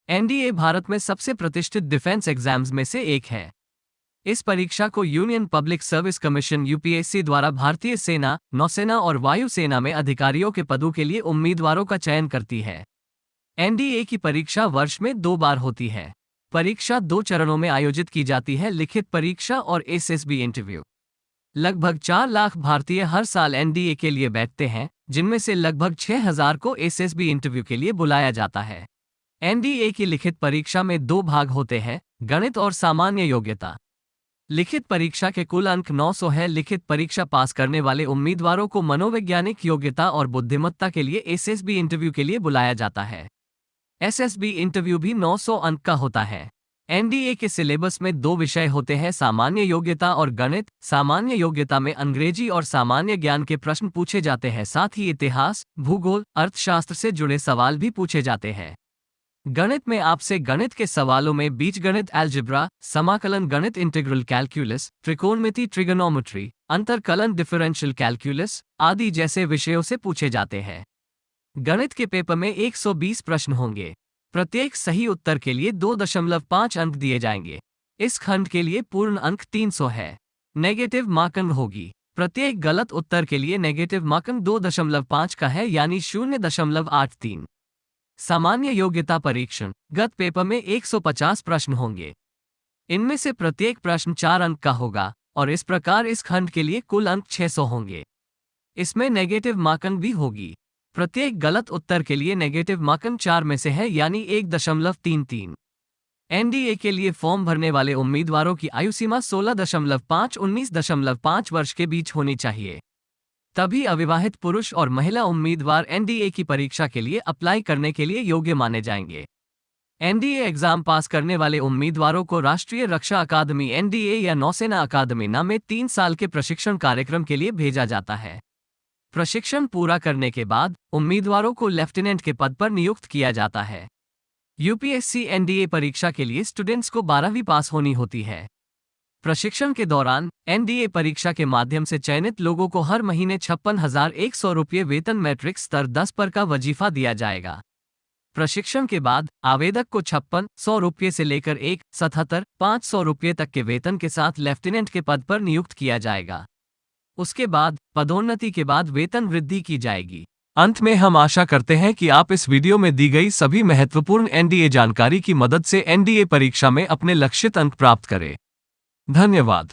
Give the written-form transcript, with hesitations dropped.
NDA Bharat में सबसे प्रतिष्ठित डिफेंस एग्जाम्स में से एक है। इस परीक्षा को union public service commission UPSC द्वारा भारतीय सेना, नौसेना और वायुसेना में अधिकारियों के पदों के लिए उम्मीदवारों का चयन करती है। एनडीए की परीक्षा वर्ष में 2 बार होती है। परीक्षा 2 चरणों में आयोजित की जाती है, लिखित परीक्षा और एसएसबी इंटरव्यू। लगभग 4 लाख भारतीय हर साल एनडीए के लिए बैठते हैं, जिनमें से लगभग 6,000 को एसएसबी इंटरव्यू के लिए बुलाया जाता है। एनडीए की लिखित परीक्षा में 2 भाग होते हैं, गणित और सामान्य योग्यता। लिखित परीक्षा के कुल अंक 900 है। लिखित परीक्षा पास करने वाले उम्मीदवारों को मनोवैज्ञानिक योग्यता और बुद्धिमत्ता के लिए एसएसबी इंटरव्यू के लिए बुलाया जाता है। एसएसबी इंटरव्यू भी 900 अंक का होता है। एनडीए के सिलेबस में 2 विषय होते हैं, सामान्य योग्यता और गणित। सामान्य योग्यता में अंग्रेजी और सामान्य ज्ञान के प्रश्न पूछे जाते हैं, साथ ही इतिहास, भूगोल, अर्थशास्त्र से जुड़े सवाल भी पूछे जाते हैं। गणित में आपसे गणित के सवालों में बीजगणित, अलजेब्रा, समाकलन गणित, इंटीग्रल कैलकुलस, त्रिकोणमिति, ट्रिगोनोमेट्री, अंतरकलन, डिफरेंशियल कैलकुलस आदि जैसे विषयों से पूछे जाते हैं। गणित के पेपर में 120 प्रश्न होंगे। प्रत्येक सही उत्तर के लिए 2.5 अंक दिए जाएंगे। इस खंड के लिए पूर्ण अंक 300 है। नेगेटिव मार्किंग होगी। प्रत्येक गलत उत्तर के लिए नेगेटिव मार्किंग 2.5 का है, यानी 0.83। सामान्य योग्यता परीक्षण। गत पेपर में 150 प्रश्न होंगे। इनमें से प्रत्येक प्रश्न 4 अंक का होगा और इस प्रकार इस खंड के लिए कुल अंक 600 होंगे। इसमें नेगेटिव मार्किंग भी होगी। प्रत्येक गलत उत्तर के लिए नेगेटिव मार्किंग 4 में से है, यानी 1.33। एनडीए के लिए फॉर्म भरने वाले उम्मीदवारों की आयु सीमा 16.5-19.5 वर्ष के बीच होनी चाहिए। तभी अविवाहित पुरुष और महिला उम्मीदवार एनडीए की परीक्षा के लिए अप्लाई करने के लिए योग्य माने जाएंगे। एनडीए एग्जाम पास करने वाले उम्मीदवारों को राष्ट्रीय रक्षा अकादमी एनडीए या नौसेना अकादमी नामे 3 साल के प्रशिक्षण कार्यक्रम के लिए भेजा जाता है। प्रशिक्षण पूरा करने के बाद उम्मीदवारों को लेफ्टिनेंट के पद पर नियुक्त किया जाता है। यूपीएससी एनडीए परीक्षा के लिए स्टूडेंट्स को 12वीं पास होनी होती है। प्रशिक्षण के दौरान एनडीए परीक्षा के माध्यम से चयनित लोगों को हर महीने 56,100 रुपये वेतन मैट्रिक स्तर 10 पर का वजीफा दिया जाएगा। प्रशिक्षण के बाद आवेदक को 56,100 रुपये से लेकर 1,77,500 रुपये तक के वेतन के साथ लेफ्टिनेंट के पद पर नियुक्त किया जाएगा। उसके बाद पदोन्नति के बाद वेतन वृद्धि की जाएगी। अंत में हम आशा करते हैं कि आप इस वीडियो में दी गई सभी महत्वपूर्ण एनडीए जानकारी की मदद से एनडीए परीक्षा में अपने लक्षित अंक प्राप्त करें। धन्यवाद।